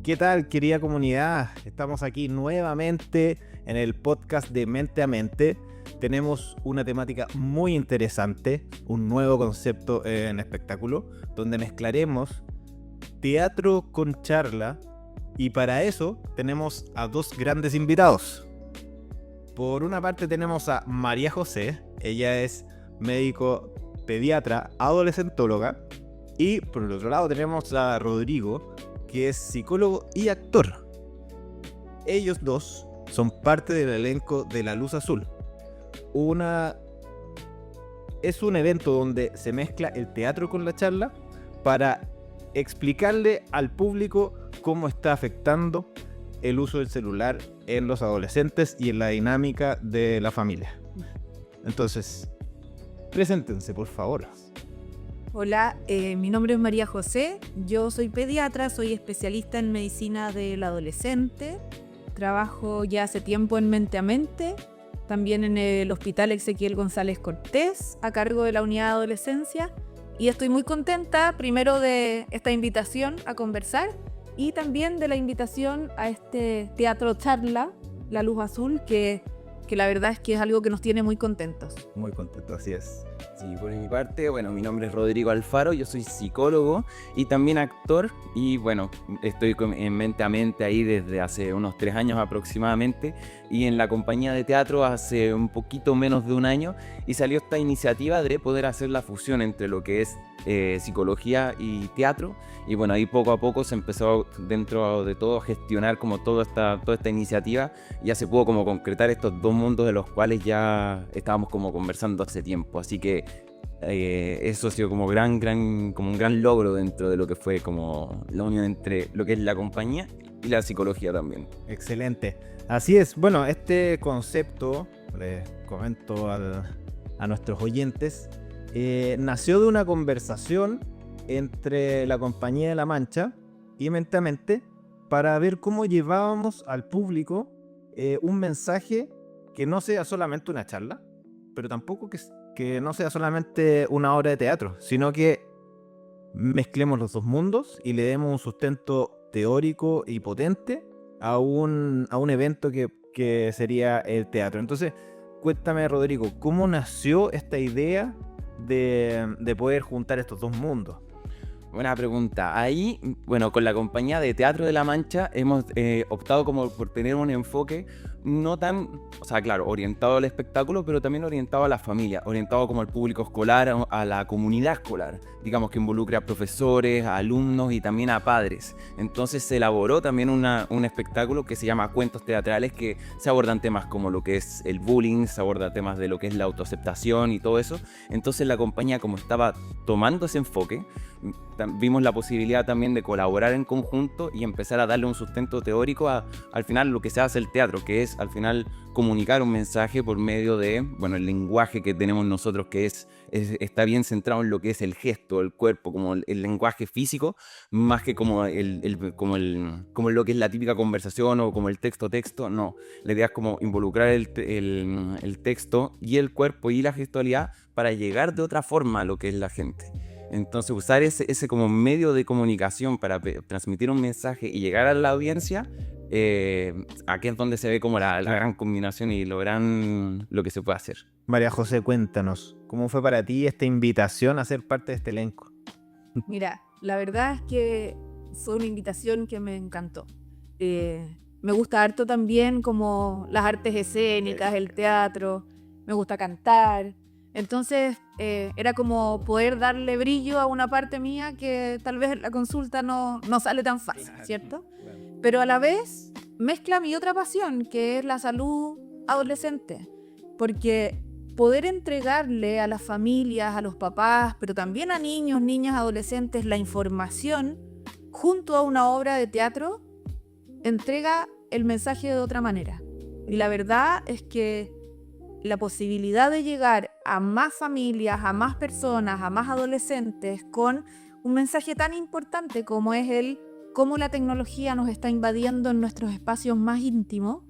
¿Qué tal, querida comunidad? Estamos aquí nuevamente en el podcast de Mente a Mente. Tenemos una temática muy interesante, un nuevo concepto en espectáculo, donde mezclaremos teatro con charla, y para eso tenemos a dos grandes invitados. Por una parte tenemos a María José, ella es médico pediatra, adolescentóloga, y por el otro lado tenemos a Rodrigo, que es psicólogo y actor. Ellos dos son parte del elenco de La Luz Azul. Es un evento donde se mezcla el teatro con la charla para explicarle al público cómo está afectando el uso del celular en los adolescentes y en la dinámica de la familia. Entonces, preséntense, por favor. Hola, mi nombre es María José, yo soy pediatra, soy especialista en medicina del adolescente, trabajo ya hace tiempo en Mente a Mente, también en el Hospital Ezequiel González Cortés, a cargo de la unidad de adolescencia, y estoy muy contenta primero de esta invitación a conversar y también de la invitación a este teatro charla, La Luz Azul, que la verdad es que es algo que nos tiene muy contentos. Muy contento, así es. Sí, por mi parte, mi nombre es Rodrigo Alfaro, yo soy psicólogo y también actor y estoy en Mente a Mente ahí desde hace unos 3 años aproximadamente y en la compañía de teatro hace un poquito menos de un año y salió esta iniciativa de poder hacer la fusión entre lo que es psicología y teatro y ahí poco a poco se empezó dentro de todo a gestionar como toda esta iniciativa y ya se pudo como concretar estos dos mundos de los cuales ya estábamos como conversando hace tiempo, así que eso ha sido como un gran logro dentro de lo que fue como la unión entre lo que es la compañía y la psicología también. Excelente. Así es. Bueno, este concepto, les comento a nuestros oyentes, nació de una conversación entre la Compañía de la Mancha y Mente a Mente para ver cómo llevábamos al público un mensaje que no sea solamente una charla, pero tampoco que no sea solamente una obra de teatro, sino que mezclemos los dos mundos y le demos un sustento teórico y potente a un evento que sería el teatro. Entonces, cuéntame, Rodrigo, ¿cómo nació esta idea de poder juntar estos dos mundos? Buena pregunta. Ahí, con la compañía de Teatro de la Mancha hemos optado como por tener un enfoque no tan, orientado al espectáculo, pero también orientado a la familia, orientado como al público escolar, a la comunidad escolar, digamos que involucre a profesores, a alumnos y también a padres. Entonces se elaboró también un espectáculo que se llama Cuentos Teatrales, que se abordan temas como lo que es el bullying, se aborda temas de lo que es la autoaceptación y todo eso. Entonces la compañía, como estaba tomando ese enfoque, vimos la posibilidad también de colaborar en conjunto y empezar a darle un sustento teórico al final lo que se hace el teatro, que es al final comunicar un mensaje por medio de el lenguaje que tenemos nosotros, que está bien centrado en lo que es el gesto, el cuerpo, como el lenguaje físico, más que como lo que es la típica conversación o como el texto, no. La idea es como involucrar el texto y el cuerpo y la gestualidad para llegar de otra forma a lo que es la gente. Entonces usar ese como medio de comunicación para transmitir un mensaje y llegar a la audiencia, aquí es donde se ve como la gran combinación y lo que se puede hacer. María José, cuéntanos, ¿cómo fue para ti esta invitación a ser parte de este elenco? Mira, la verdad es que fue una invitación que me encantó. Me gusta harto también como las artes escénicas, el teatro, me gusta cantar. Entonces era como poder darle brillo a una parte mía que tal vez en la consulta no sale tan fácil, ¿cierto? Pero a la vez mezcla mi otra pasión, que es la salud adolescente, porque poder entregarle a las familias, a los papás, pero también a niños, niñas, adolescentes, la información junto a una obra de teatro, entrega el mensaje de otra manera. Y la verdad es que la posibilidad de llegar a más familias, a más personas, a más adolescentes con un mensaje tan importante como es cómo la tecnología nos está invadiendo en nuestros espacios más íntimos,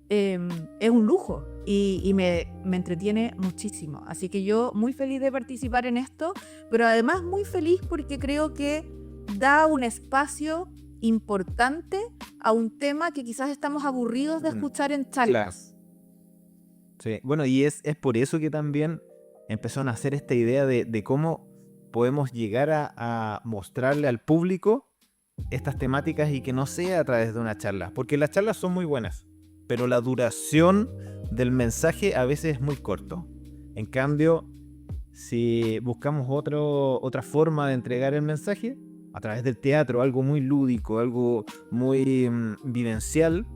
es un lujo y me entretiene muchísimo. Así que yo muy feliz de participar en esto, pero además muy feliz porque creo que da un espacio importante a un tema que quizás estamos aburridos de escuchar en charlas. Sí. Bueno, y es por eso que también empezó a nacer esta idea de cómo podemos llegar a mostrarle al público estas temáticas y que no sea a través de una charla. Porque las charlas son muy buenas, pero la duración del mensaje a veces es muy corto. En cambio, si buscamos otra forma de entregar el mensaje, a través del teatro, algo muy lúdico, algo muy vivencial,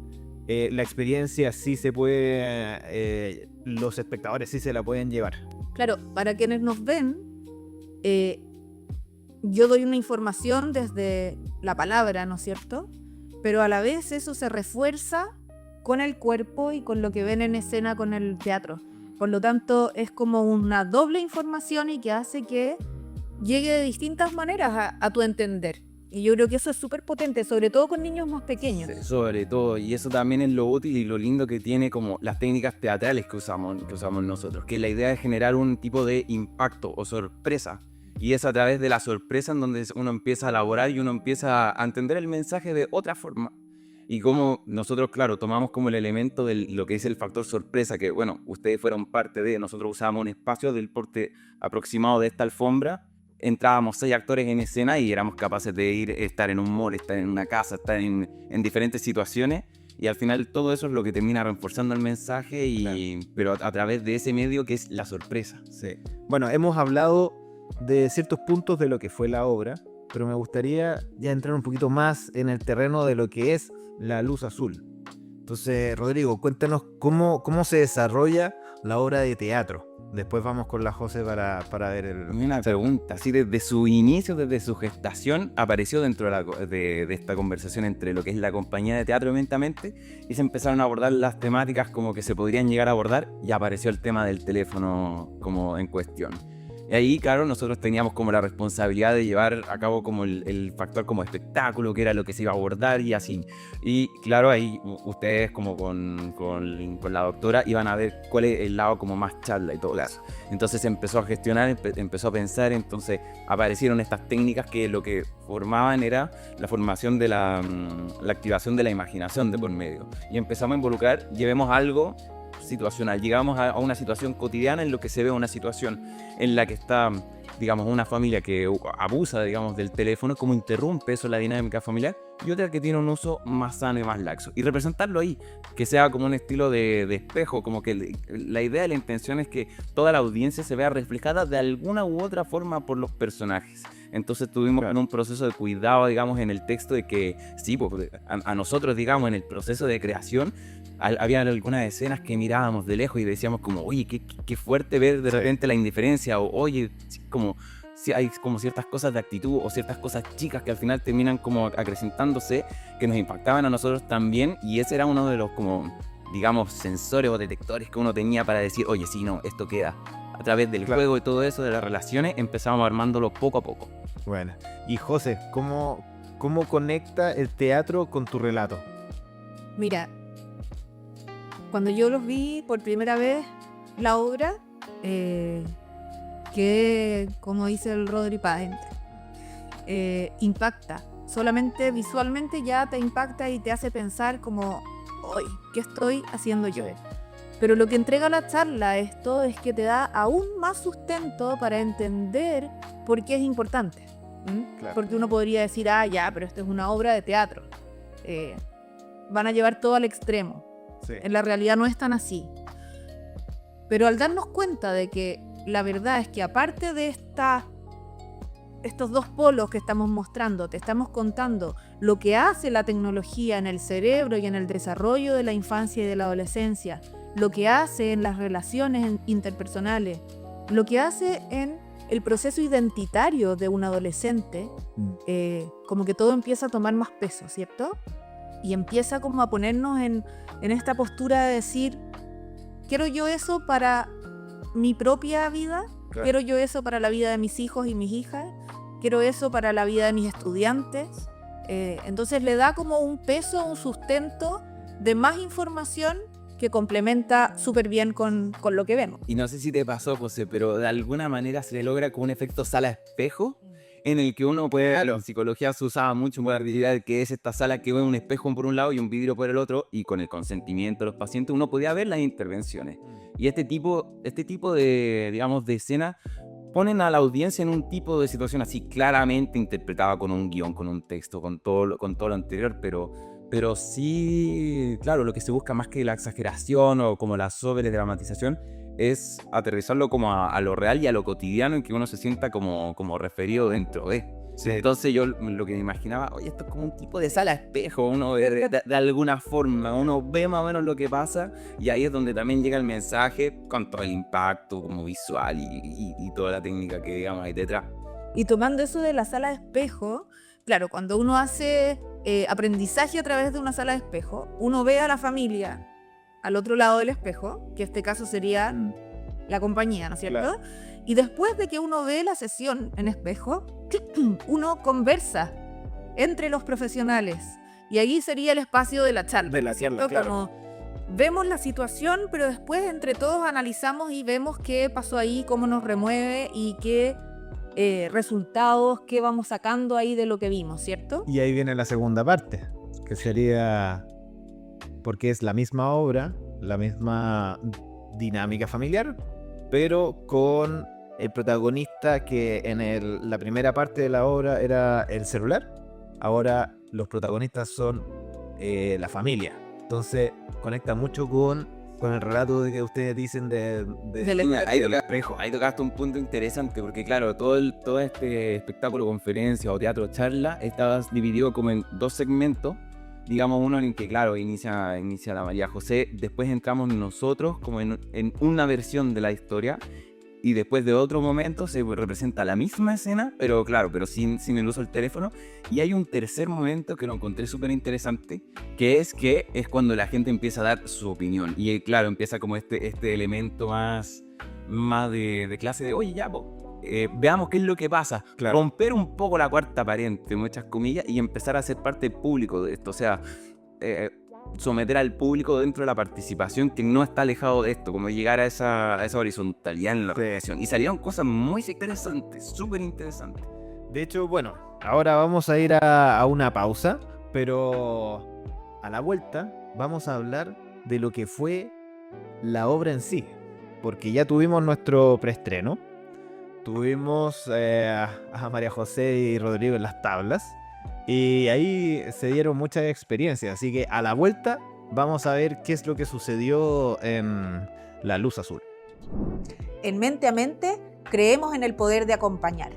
la experiencia sí se puede, los espectadores sí se la pueden llevar. Claro, para quienes nos ven, yo doy una información desde la palabra, ¿no es cierto? Pero a la vez eso se refuerza con el cuerpo y con lo que ven en escena con el teatro. Por lo tanto, es como una doble información y que hace que llegue de distintas maneras a tu entender. Y yo creo que eso es súper potente, sobre todo con niños más pequeños. Sí, sobre todo, y eso también es lo útil y lo lindo que tiene como las técnicas teatrales que usamos nosotros, que la idea es generar un tipo de impacto o sorpresa. Y es a través de la sorpresa en donde uno empieza a elaborar y uno empieza a entender el mensaje de otra forma. Y como nosotros, claro, tomamos como el elemento de lo que es el factor sorpresa, que bueno, ustedes fueron parte de, nosotros usábamos un espacio del porte aproximado de esta alfombra, entrábamos 6 actores en escena y éramos capaces de estar en un mall, estar en una casa, estar en diferentes situaciones. Y al final todo eso es lo que termina reforzando el mensaje, pero a través de ese medio que es la sorpresa. Sí. Bueno, hemos hablado de ciertos puntos de lo que fue la obra, pero me gustaría ya entrar un poquito más en el terreno de lo que es la luz azul. Entonces, Rodrigo, cuéntanos cómo se desarrolla la obra de teatro. Después vamos con la José para ver el... Una pregunta, así desde su inicio, desde su gestación, apareció dentro de esta conversación entre lo que es la compañía de teatro Lentamente y se empezaron a abordar las temáticas como que se podrían llegar a abordar y apareció el tema del teléfono como en cuestión. Y ahí, claro, nosotros teníamos como la responsabilidad de llevar a cabo como el factor como espectáculo, que era lo que se iba a abordar y así. Y claro, ahí ustedes como con la doctora iban a ver cuál es el lado como más charla y todo eso. Entonces se empezó a gestionar, empezó a pensar, entonces aparecieron estas técnicas que lo que formaban era la formación de la activación de la imaginación de por medio. Y empezamos a involucrar, llevemos algo situacional, llegamos a una situación cotidiana en lo que se ve una situación en la que está, digamos, una familia que abusa, digamos, del teléfono, cómo interrumpe eso la dinámica familiar, y otra que tiene un uso más sano y más laxo. Y representarlo ahí, que sea como un estilo de espejo, como que la idea, la intención es que toda la audiencia se vea reflejada de alguna u otra forma por los personajes. Entonces tuvimos en un proceso de cuidado, digamos, en el texto de que, sí, pues, a nosotros, digamos, en el proceso de creación, había algunas escenas que mirábamos de lejos y decíamos como, oye, qué fuerte ver de repente la indiferencia, o oye, como si hay como ciertas cosas de actitud o ciertas cosas chicas que al final terminan como acrecentándose, que nos impactaban a nosotros también, y ese era uno de los como, digamos, sensores o detectores que uno tenía para decir, oye, sí, no, esto queda. A través del juego y todo eso, de las relaciones, empezamos armándolo poco a poco. Bueno, y José, ¿cómo conecta el teatro con tu relato? Mira, cuando yo los vi por primera vez, la obra, que, como dice el Rodri, para adentro, impacta. Solamente visualmente ya te impacta y te hace pensar como, hoy, ¿qué estoy haciendo yo? Pero lo que entrega la charla es que te da aún más sustento para entender por qué es importante. Claro. Porque uno podría decir, ya, pero esto es una obra de teatro. Van a llevar todo al extremo. Sí. En la realidad no es tan así. Pero al darnos cuenta de que la verdad es que aparte de estos dos polos que estamos mostrando, te estamos contando lo que hace la tecnología en el cerebro y en el desarrollo de la infancia y de la adolescencia, lo que hace en las relaciones interpersonales, lo que hace en el proceso identitario de un adolescente, como que todo empieza a tomar más peso, ¿cierto? Y empieza como a ponernos en esta postura de decir, ¿quiero yo eso para mi propia vida? Claro. ¿Quiero yo eso para la vida de mis hijos y mis hijas? ¿Quiero eso para la vida de mis estudiantes? Entonces le da como un peso, un sustento de más información que complementa súper bien con lo que vemos. Y no sé si te pasó, José, pero de alguna manera se le logra con un efecto sala-espejo, en el que uno puede, en psicología se usaba mucho la habilidad que es esta sala que ve un espejo por un lado y un vidrio por el otro, y con el consentimiento de los pacientes uno podía ver las intervenciones. Y este tipo de, digamos, de escena ponen a la audiencia en un tipo de situación así claramente interpretada con un guión, con un texto, con todo lo anterior, pero sí, claro, lo que se busca más que la exageración o como la sobredramatización es aterrizarlo como a lo real y a lo cotidiano, en que uno se sienta como referido dentro de. Sí. Entonces yo lo que me imaginaba, oye, esto es como un tipo de sala espejo, uno ve de alguna forma, uno ve más o menos lo que pasa, y ahí es donde también llega el mensaje con todo el impacto como visual y toda la técnica que digamos ahí detrás. Y tomando eso de la sala de espejo, claro, cuando uno hace aprendizaje a través de una sala de espejo, uno ve a la familia al otro lado del espejo, que en este caso sería la compañía, ¿no es cierto? Claro. Y después de que uno ve la sesión en espejo, uno conversa entre los profesionales. Y ahí sería el espacio de la charla. De la ¿cierto? charla, claro. Como vemos la situación, pero después entre todos analizamos y vemos qué pasó ahí, cómo nos remueve y qué resultados, qué vamos sacando ahí de lo que vimos, ¿cierto? Y ahí viene la segunda parte, que sería, porque es la misma obra, la misma dinámica familiar, pero con el protagonista que en la primera parte de la obra era el celular. Ahora los protagonistas son la familia. Entonces conecta mucho con el relato de que ustedes dicen del espejo. Ahí tocaste un punto interesante, porque claro, todo este espectáculo, conferencia o teatro charla, estaba dividido como en dos segmentos. Digamos, uno en el que, claro, inicia la María José, después entramos nosotros como en una versión de la historia, y después de otro momento se representa la misma escena, pero claro, sin el uso del teléfono. Y hay un tercer momento que lo encontré súper interesante, que es cuando la gente empieza a dar su opinión. Y claro, empieza como este elemento más de clase de, oye, ya, veamos qué es lo que pasa. Claro. Romper un poco la cuarta pared, entre muchas comillas, y empezar a ser parte público de esto. O sea, someter al público dentro de la participación que no está alejado de esto, como llegar a esa horizontalidad en la relación. Y salieron cosas muy interesantes, súper interesantes. De hecho, bueno, ahora vamos a ir a una pausa, pero a la vuelta vamos a hablar de lo que fue la obra en sí, porque ya tuvimos nuestro preestreno, tuvimos a María José y Rodrigo en las tablas, y ahí se dieron muchas experiencias, así que a la vuelta vamos a ver qué es lo que sucedió en La Luz Azul. En Mente a Mente creemos en el poder de acompañar.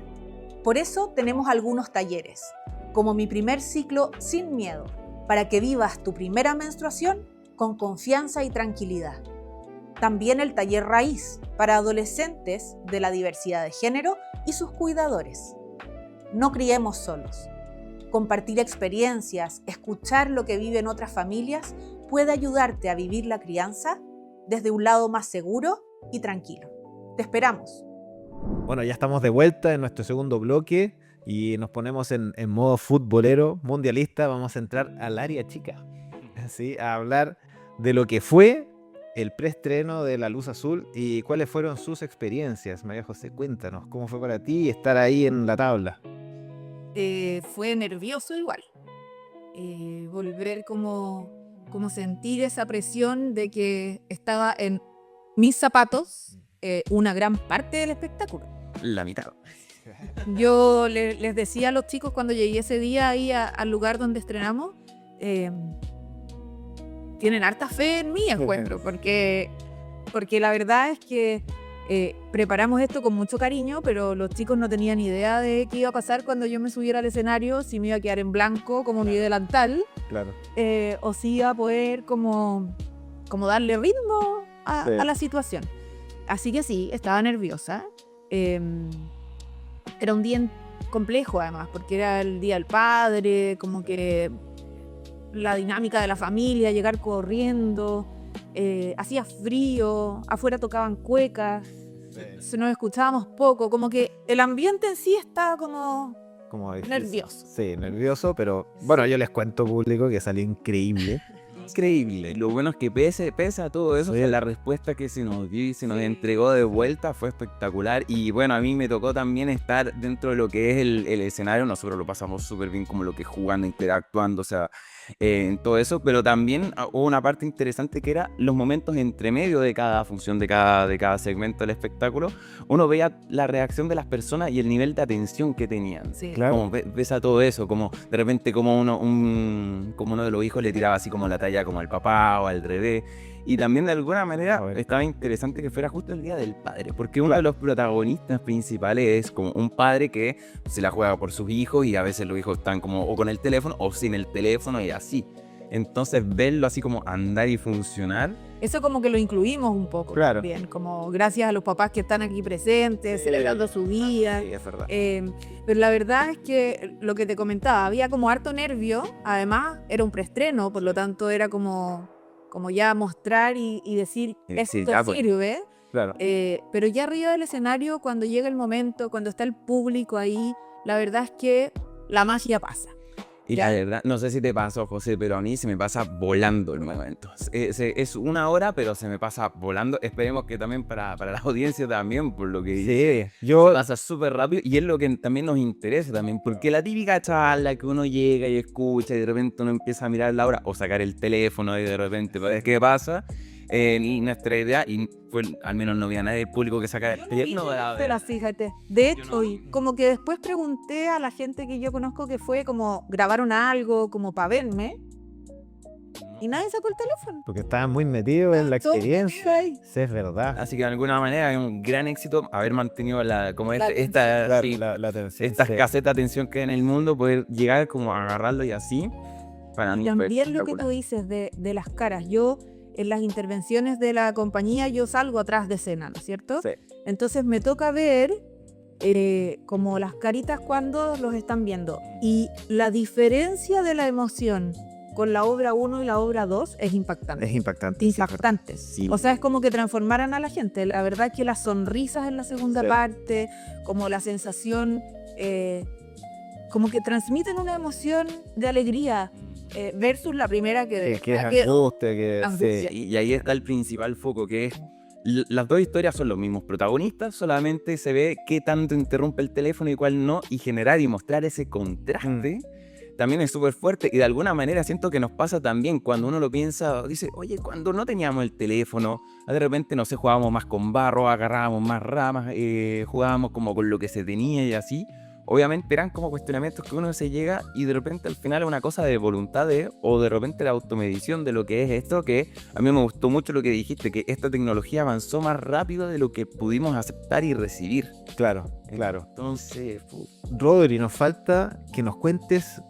Por eso tenemos algunos talleres, como mi primer ciclo Sin Miedo, para que vivas tu primera menstruación con confianza y tranquilidad. También el taller Raíz, para adolescentes de la diversidad de género y sus cuidadores. No criemos solos. Compartir experiencias, escuchar lo que viven otras familias puede ayudarte a vivir la crianza desde un lado más seguro y tranquilo. Te esperamos. Bueno, ya estamos de vuelta en nuestro segundo bloque y nos ponemos en modo futbolero mundialista. Vamos a entrar al área chica, ¿sí? A hablar de lo que fue el preestreno de La Luz Azul y cuáles fueron sus experiencias. María José, cuéntanos, ¿cómo fue para ti estar ahí en la tabla? Fue nervioso igual. Volver como sentir esa presión de que estaba en mis zapatos una gran parte del espectáculo. La mitad. Yo les decía a los chicos cuando llegué ese día ahí al lugar donde estrenamos, tienen harta fe en mí, encuentro, porque la verdad es que preparamos esto con mucho cariño, pero los chicos no tenían idea de qué iba a pasar cuando yo me subiera al escenario, si me iba a quedar en blanco como mi delantal, Claro. o si iba a poder como darle ritmo Sí. a la situación. Así que sí, estaba nerviosa. Era un día complejo además, porque era el Día del Padre, como que la dinámica de la familia, llegar corriendo, hacía frío, afuera tocaban cuecas, se nos escuchábamos poco, como que el ambiente en sí estaba como Como difícil. nervioso. Sí, nervioso, pero bueno, yo les cuento, público, que salió increíble. increíble. Lo bueno es que pese a todo eso, la respuesta que se nos dio y se nos entregó de vuelta fue espectacular. Y bueno, a mí me tocó también estar dentro de lo que es el escenario. Nosotros lo pasamos súper bien, como lo que jugando, interactuando, o sea, en todo eso. Pero también hubo una parte interesante que era los momentos entre medio de cada función, de cada segmento del espectáculo. Uno veía la reacción de las personas y el nivel de atención que tenían. Sí. Claro. Como ves a todo eso, como de repente como uno de los hijos le tiraba así como la talla como al papá o al revés. Y también de alguna manera estaba interesante que fuera justo el Día del Padre, porque uno de los protagonistas principales es como un padre que se la juega por sus hijos y a veces los hijos están como o con el teléfono o sin el teléfono y así. Entonces verlo así como andar y funcionar. Eso como que lo incluimos un poco Claro. también, como gracias a los papás que están aquí presentes, celebrando su día. Sí, es verdad. Pero la verdad es que lo que te comentaba, había como harto nervio, además era un preestreno, por lo tanto era como ya mostrar y decir, Sí, esto ya, pues. sirve. Claro. Pero ya arriba del escenario, cuando llega el momento, cuando está el público ahí, la verdad es que la magia pasa. Y la verdad, no sé si te pasó, José, pero a mí se me pasa volando el momento. Es una hora, pero se me pasa volando. Esperemos que también para la audiencia también, por lo que Yo pasa súper rápido. Y es lo que también nos interesa también, porque la típica charla que uno llega y escucha y de repente uno empieza a mirar la hora o sacar el teléfono y de repente, ¿qué pasa? Y nuestra idea, y fue, al menos no había nadie del público que sacara el teléfono. Pero fíjate, de Yo hecho, no- y como que después pregunté a la gente que yo conozco que fue como grabaron algo como para verme y nadie sacó el teléfono. porque estaba muy metido en la Todo experiencia. ahí. Sí, es verdad. Así que de alguna manera es un gran éxito haber mantenido como La esta, Claro, sí, la atención. esta Sí. escasez de atención que hay en el mundo, poder llegar como a agarrarlo y así, para mí fue También lo que espectacular. tú dices de las caras. Yo, en las intervenciones de la compañía, yo salgo atrás de escena, ¿no es cierto? Sí. Entonces me toca ver como las caritas cuando los están viendo. Y la diferencia de la emoción con la obra 1 y la obra 2 es impactante. Es impactante. Impactante. Sí. O sea, es como que transformaran a la gente. La verdad que las sonrisas en la segunda Sí. parte, como la sensación, como que transmiten una emoción de alegría versus la primera que Que es angustia, que Angustia. sí. Y ahí está el principal foco, que es las dos historias son los mismos protagonistas, solamente se ve qué tanto interrumpe el teléfono y cuál no, y generar y mostrar ese contraste también es súper fuerte. Y de alguna manera siento que nos pasa también cuando uno lo piensa, dice, oye, cuando no teníamos el teléfono, de repente, no sé, jugábamos más con barro, agarrábamos más ramas, jugábamos como con lo que se tenía y así. Obviamente eran como cuestionamientos que uno se llega y de repente al final es una cosa de voluntad o de repente la automedición de lo que es esto, que a mí me gustó mucho lo que dijiste, que esta tecnología avanzó más rápido de lo que pudimos aceptar y recibir. Claro, claro. Entonces, Rodri, nos falta que nos cuentes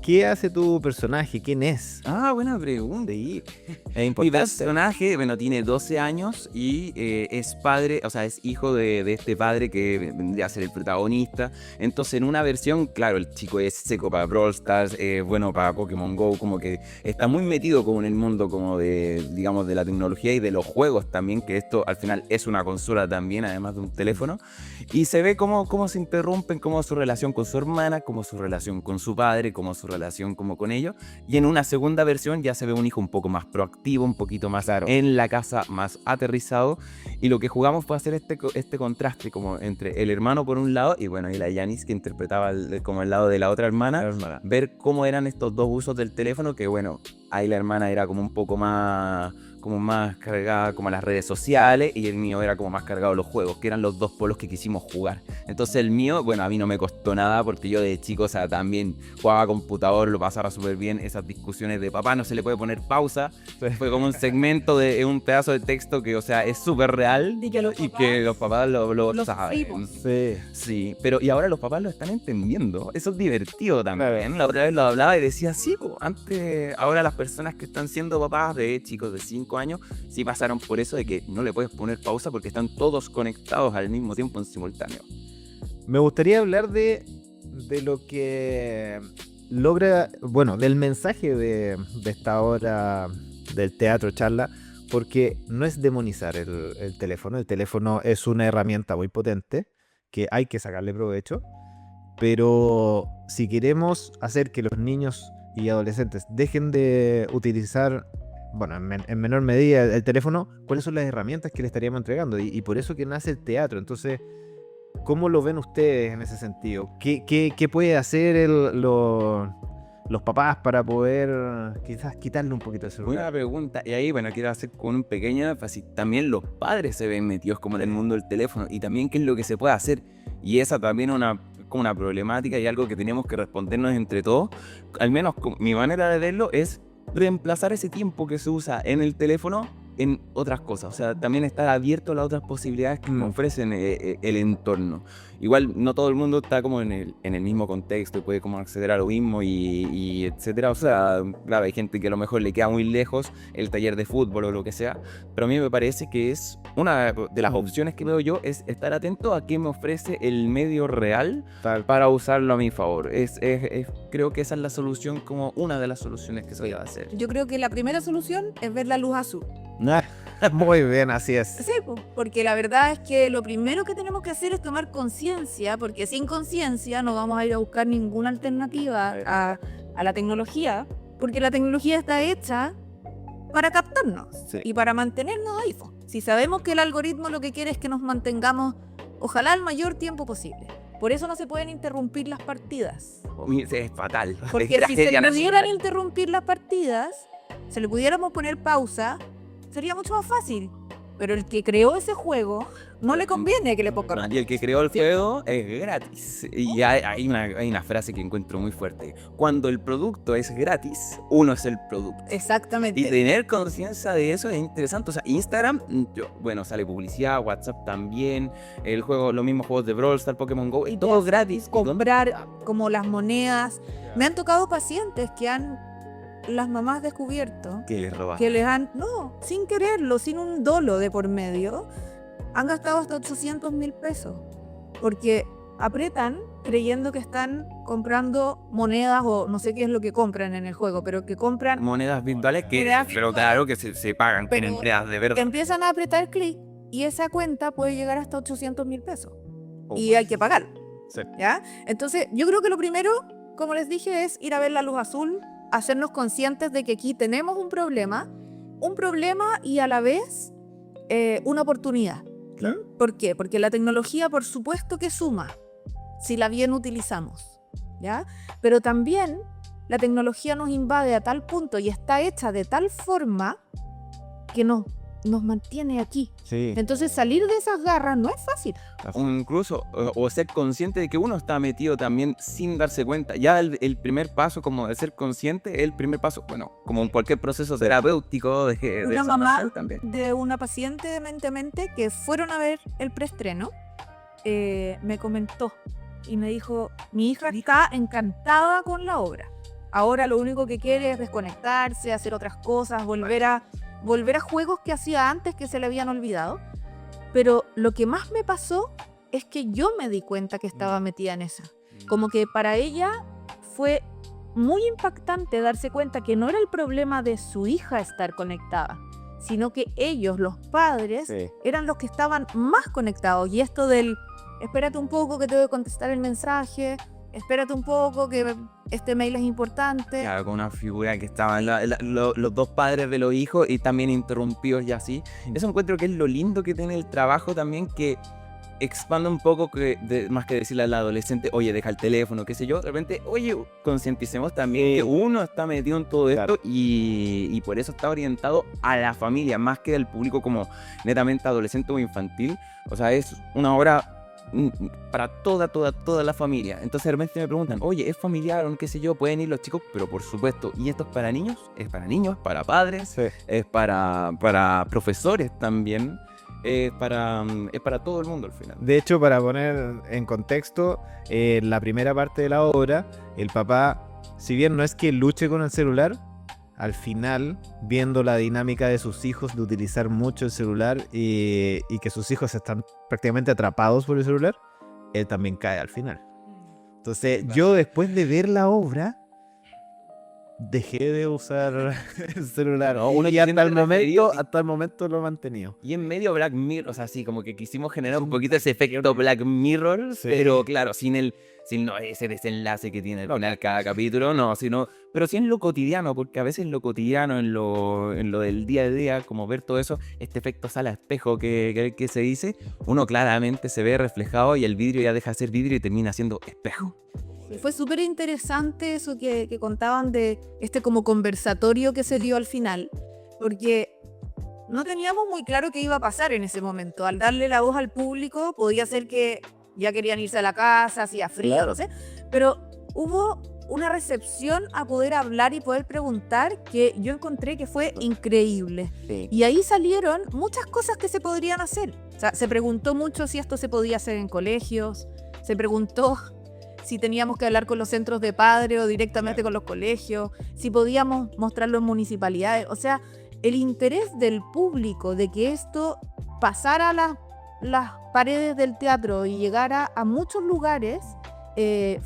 qué hace tu personaje, quién es. buena pregunta. Y Es mi importante. personaje, bueno, tiene 12 años y es padre, o sea, es hijo de este padre que vendría a ser el protagonista. Entonces, en una versión, claro, el chico es seco para Brawl Stars, bueno para Pokémon Go, como que está muy metido como en el mundo como de, digamos, de la tecnología y de los juegos también, que esto al final es una consola también, además de un teléfono. Y se ve cómo se interrumpen, cómo su relación con su hermana, cómo su relación con su padre, cómo su relación como con ellos. Y en una segunda versión ya se ve un hijo un poco más proactivo, un poquito más en la casa, más aterrizado. Y lo que jugamos fue hacer este contraste como entre el hermano por un lado y bueno, y la Yanis que interpretaba como el lado de la otra hermana. Ver cómo eran estos dos usos del teléfono, que bueno, ahí la hermana era como un poco más cargada como a las redes sociales y el mío era como más cargado a los juegos, que eran los dos polos que quisimos jugar. Entonces el mío, bueno, a mí no me costó nada porque yo de chico, o sea, también jugaba a computador, lo pasaba súper bien, esas discusiones de papá no se le puede poner pausa, fue como un segmento de un pedazo de texto que, o sea, es súper real Y que los papás lo lo saben. sufrimos. Sí. Sí, pero y ahora los papás lo están entendiendo. Eso es divertido también. La otra vez lo hablaba y decía, sí, antes, ahora las personas que están siendo papás de chicos de 5 años, sí pasaron por eso de que no le puedes poner pausa porque están todos conectados al mismo tiempo en simultáneo. Me gustaría hablar de lo que logra, bueno, del mensaje de esta obra del teatro charla, porque no es demonizar el teléfono. El teléfono es una herramienta muy potente que hay que sacarle provecho, pero si queremos hacer que los niños y adolescentes dejen de utilizar bueno, en menor medida el teléfono, ¿cuáles son las herramientas que le estaríamos entregando? Y por eso que nace el teatro. Entonces, ¿cómo lo ven ustedes en ese sentido? ¿Qué puede hacer los papás para poder quizás quitarle un poquito de celular? Buena pregunta. Y ahí, bueno, quiero hacer con un pequeño énfasis. También los padres se ven metidos como en el mundo del teléfono y también qué es lo que se puede hacer. Y esa también es como una problemática y algo que tenemos que respondernos entre todos. Al menos mi manera de verlo es reemplazar ese tiempo que se usa en el teléfono en otras cosas. O sea, también estar abierto a las otras posibilidades que nos ofrecen el entorno. Igual no todo el mundo está como en el mismo contexto y puede como acceder a lo mismo y etcétera. O sea, claro, hay gente que a lo mejor le queda muy lejos el taller de fútbol o lo que sea, pero a mí me parece que es una de las opciones que veo yo es estar atento a qué me ofrece el medio real para usarlo a mi favor. Creo que esa es la solución, como una de las soluciones que se va a hacer. Yo creo que la primera solución es ver la luz azul. Muy bien, así es. Sí, porque la verdad es que lo primero que tenemos que hacer es tomar conciencia, porque sin conciencia no vamos a ir a buscar ninguna alternativa a la tecnología, porque la tecnología está hecha para captarnos y para mantenernos ahí. Si sabemos que el algoritmo lo que quiere es que nos mantengamos, ojalá el mayor tiempo posible. Por eso no se pueden interrumpir las partidas. Es fatal. Porque si se pudieran interrumpir las partidas, se le pudiéramos poner pausa, sería mucho más fácil. Pero el que creó ese juego no le conviene que le ponga. Y el que creó el juego es gratis. Y hay una frase que encuentro muy fuerte. Cuando el producto es gratis, uno es el producto. Exactamente. Y tener conciencia de eso es interesante. O sea, Instagram, bueno, sale publicidad, WhatsApp también, el juego, los mismos juegos de Brawl Stars, Pokémon Go, y todo gratis. Comprar como las monedas. Me han tocado pacientes que las mamás descubierto Que les roba. que les han, no, sin quererlo, sin un dolo de por medio, han gastado hasta 800,000 pesos. Porque apretan creyendo que están comprando monedas o no sé qué es lo que compran en el juego, pero que compran Monedas virtuales pero claro que se pagan con entregas de que verdad. empiezan a apretar clic y esa cuenta puede llegar hasta 800,000 pesos. Y hay que pagar. Sí. ¿Ya? Entonces, yo creo que lo primero, como les dije, es ir a ver la luz azul, hacernos conscientes de que aquí tenemos un problema y a la vez una oportunidad. Claro. ¿Por qué? Porque la tecnología, por supuesto que suma, si la bien utilizamos, ¿ya? Pero también la tecnología nos invade a tal punto y está hecha de tal forma que nos mantiene aquí. Sí. Entonces salir de esas garras no es fácil. O incluso, o ser consciente de que uno está metido también sin darse cuenta. Ya el primer paso, como de ser consciente, es el primer paso, bueno, como en cualquier proceso terapéutico de Una salud mamá mental también. de una paciente de Mente que fueron a ver el preestreno, me comentó y me dijo, mi hija está encantada con la obra. Ahora lo único que quiere es desconectarse, hacer otras cosas, volver a juegos que hacía antes que se le habían olvidado. Pero lo que más me pasó es que yo me di cuenta que estaba metida en esa. Como que para ella fue muy impactante darse cuenta que no era el problema de su hija estar conectada, sino que ellos, los padres, eran los que estaban más conectados. Y esto del, espérate un poco que te voy a contestar el mensaje, espérate un poco que este mail es importante. Claro, con una figura que estaban los dos padres de los hijos y también interrumpidos y así. Eso encuentro que es lo lindo que tiene el trabajo también, que expande un poco, más que decirle al adolescente, oye, deja el teléfono, qué sé yo, de repente, oye, concienticemos también que uno está metido en todo esto y por eso está orientado a la familia, más que al público como netamente adolescente o infantil. O sea, es una obra para toda la familia. Entonces de repente me preguntan, oye, ¿es familiar o qué sé yo? ¿Pueden ir los chicos? Pero por supuesto. ¿Y esto es para niños? Es para niños, para padres, es para profesores también. Es para todo el mundo al final. De hecho, para poner en contexto, la primera parte de la obra, el papá, si bien no es que luche con el celular, al final, viendo la dinámica de sus hijos de utilizar mucho el celular y que sus hijos están prácticamente atrapados por el celular, él también cae al final. Entonces, yo después de ver la obra, dejé de usar el celular. No, uno y se siente referido, sí. hasta el momento lo he mantenido. Y en medio Black Mirror, o sea, así como que quisimos generar un Sí. poquito ese efecto Black Mirror, Sí. pero claro, sin no, ese desenlace que tiene al final cada capítulo, no, pero sí en lo cotidiano, porque a veces en lo cotidiano, en lo del día a día, como ver todo eso, este efecto sala espejo que se dice, uno claramente se ve reflejado y el vidrio ya deja de ser vidrio y termina siendo espejo. Fue súper interesante eso que contaban de este como conversatorio que se dio al final, porque no teníamos muy claro qué iba a pasar en ese momento. Al darle la voz al público, podía ser que ya querían irse a la casa, hacía frío, Claro. no sé, pero hubo una recepción a poder hablar y poder preguntar que yo encontré que fue increíble. Y ahí salieron muchas cosas que se podrían hacer. O sea, se preguntó mucho si esto se podía hacer en colegios, se preguntó si teníamos que hablar con los centros de padres o directamente con los colegios, si podíamos mostrarlo en municipalidades. O sea, el interés del público de que esto pasara a las paredes del teatro y llegara a muchos lugares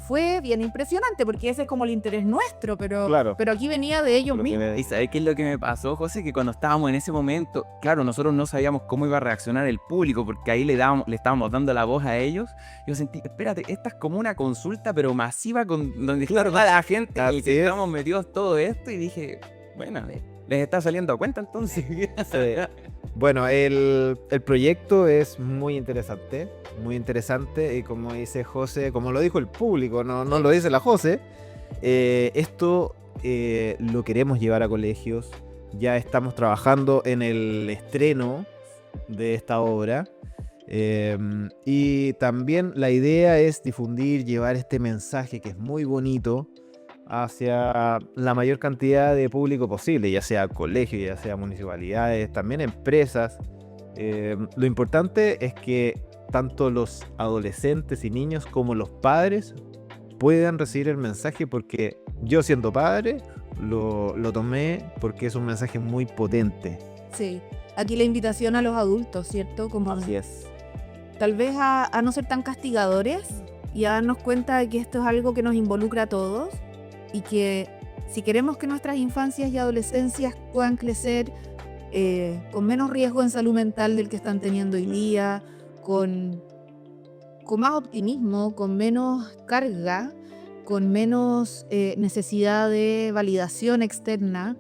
fue bien impresionante, porque ese es como el interés nuestro, pero, Claro. pero aquí venía de ellos mismos. ¿Y sabes qué es lo que me pasó, José? Que cuando estábamos en ese momento, claro, nosotros no sabíamos cómo iba a reaccionar el público, porque ahí le estábamos dando la voz a ellos. Yo sentí, espérate, esta es como una consulta, pero masiva, donde claro, toda la gente, Así y que es. estamos metidos todo esto, y dije, bueno, les está saliendo a cuenta entonces. Bueno, el proyecto es muy interesante y como dice José, como lo dijo el público, no lo dice la José, esto lo queremos llevar a colegios, ya estamos trabajando en el estreno de esta obra y también la idea es difundir, llevar este mensaje que es muy bonito hacia la mayor cantidad de público posible, ya sea colegios, ya sea municipalidades, también empresas. Lo importante es que tanto los adolescentes y niños como los padres puedan recibir el mensaje, porque yo siendo padre lo tomé porque es un mensaje muy potente. Sí, aquí la invitación a los adultos, ¿cierto? Como Así es. tal vez a no ser tan castigadores y a darnos cuenta de que esto es algo que nos involucra a todos y que si queremos que nuestras infancias y adolescencias puedan crecer con menos riesgo en salud mental del que están teniendo hoy día, con más optimismo, con menos carga, con menos necesidad de validación externa,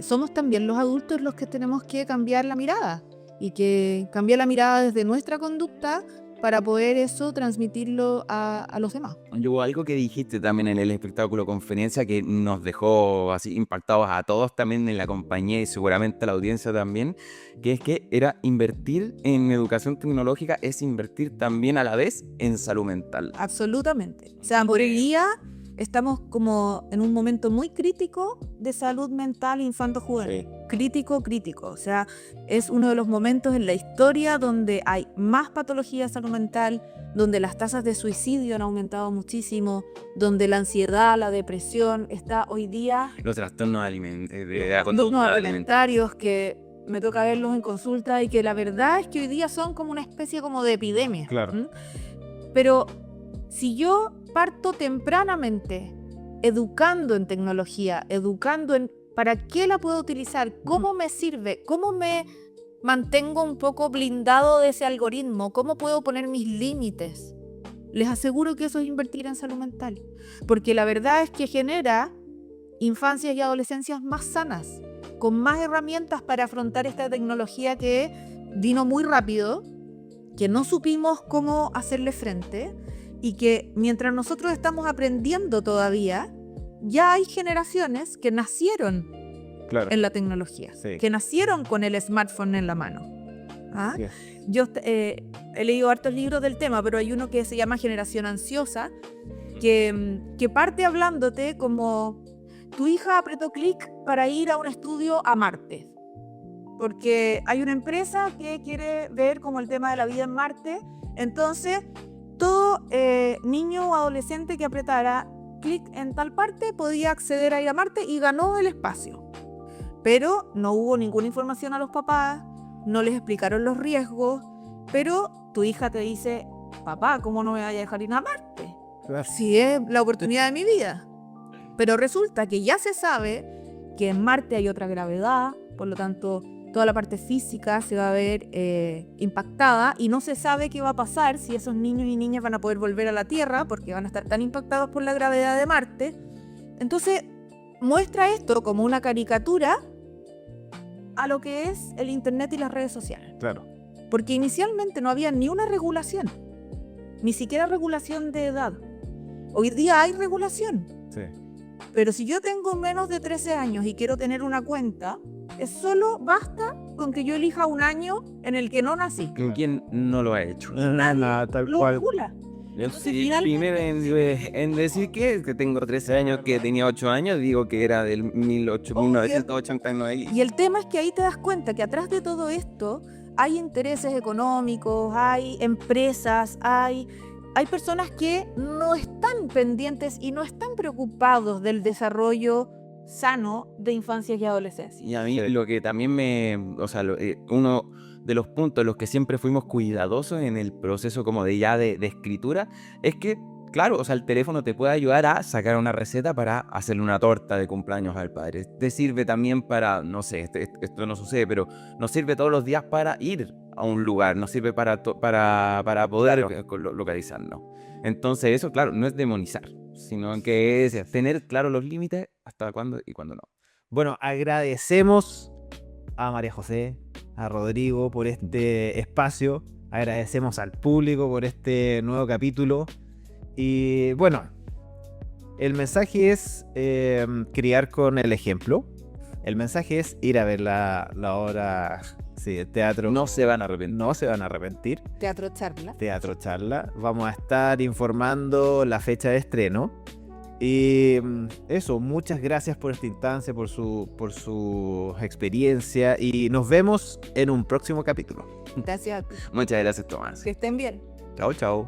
somos también los adultos los que tenemos que cambiar la mirada y que cambiar la mirada desde nuestra conducta para poder eso transmitirlo a los demás. Hubo algo que dijiste también en el espectáculo conferencia que nos dejó así impactados a todos también en la compañía y seguramente a la audiencia también, que es que era invertir en educación tecnológica, es invertir también a la vez en salud mental. Absolutamente. O sea, por hoy día estamos como en un momento muy crítico de salud mental infanto-juvenil. Crítico. O sea, es uno de los momentos en la historia donde hay más patología de salud mental, donde las tasas de suicidio han aumentado muchísimo, donde la ansiedad, la depresión está hoy día... Los trastornos trastornos alimentarios que me toca verlos en consulta y que la verdad es que hoy día son como una especie como de epidemia. Claro. ¿Mm? Pero si yo parto tempranamente educando en tecnología, educando en para qué la puedo utilizar, cómo me sirve, cómo me mantengo un poco blindado de ese algoritmo, cómo puedo poner mis límites, les aseguro que eso es invertir en salud mental. Porque la verdad es que genera infancias y adolescencias más sanas, con más herramientas para afrontar esta tecnología que vino muy rápido, que no supimos cómo hacerle frente y que mientras nosotros estamos aprendiendo todavía, ya hay generaciones que nacieron Claro. en la tecnología, Sí. que nacieron con el smartphone en la mano. ¿Ah? Así es. Yo he leído hartos libros del tema, pero hay uno que se llama Generación Ansiosa, que parte hablándote como tu hija apretó clic para ir a un estudio a Marte. Porque hay una empresa que quiere ver como el tema de la vida en Marte. Entonces, todo niño o adolescente que apretara clic en tal parte podía acceder a ir a Marte y ganó el espacio. Pero no hubo ninguna información a los papás, no les explicaron los riesgos, pero tu hija te dice, papá, ¿cómo no me vaya a dejar ir a Marte? Claro. Si es la oportunidad de mi vida. Pero resulta que ya se sabe que en Marte hay otra gravedad, por lo tanto toda la parte física se va a ver impactada y no se sabe qué va a pasar si esos niños y niñas van a poder volver a la Tierra porque van a estar tan impactados por la gravedad de Marte. Entonces muestra esto como una caricatura a lo que es el Internet y las redes sociales. Claro. Porque inicialmente no había ni una regulación, ni siquiera regulación de edad. Hoy día hay regulación. Sí. Pero si yo tengo menos de 13 años y quiero tener una cuenta, solo basta con que yo elija un año en el que no nací. ¿Quién no lo ha hecho? Nada, tal Lo cual. regula. Yo Entonces, sí, finalmente- primero en decir que tengo 13 años, que tenía 8 años, digo que era del 1989. Y el tema es que ahí te das cuenta que atrás de todo esto hay intereses económicos, hay empresas, hay personas que no están pendientes y no están preocupados del desarrollo sano de infancia y adolescencia. Y a mí lo que también o sea, uno de los puntos en los que siempre fuimos cuidadosos en el proceso como de escritura, es que, claro, o sea, el teléfono te puede ayudar a sacar una receta para hacerle una torta de cumpleaños al padre. Te sirve también para, no sé, esto no sucede, pero nos sirve todos los días para ir a un lugar, nos sirve para poder localizarnos. Entonces eso, claro, no es demonizar, sino que es tener claro los límites hasta cuándo y cuándo no. Bueno, agradecemos a María José, a Rodrigo por este espacio. Agradecemos al público por este nuevo capítulo. Y bueno, el mensaje es criar con el ejemplo. El mensaje es ir a ver la obra de teatro. No se van a arrepentir. No se van a arrepentir. Teatro charla. Teatro Charla. Vamos a estar informando la fecha de estreno. Y eso, muchas gracias por esta instancia, por su experiencia. Y nos vemos en un próximo capítulo. Gracias a ti. Muchas gracias, Tomás. Que estén bien. Chao, chao.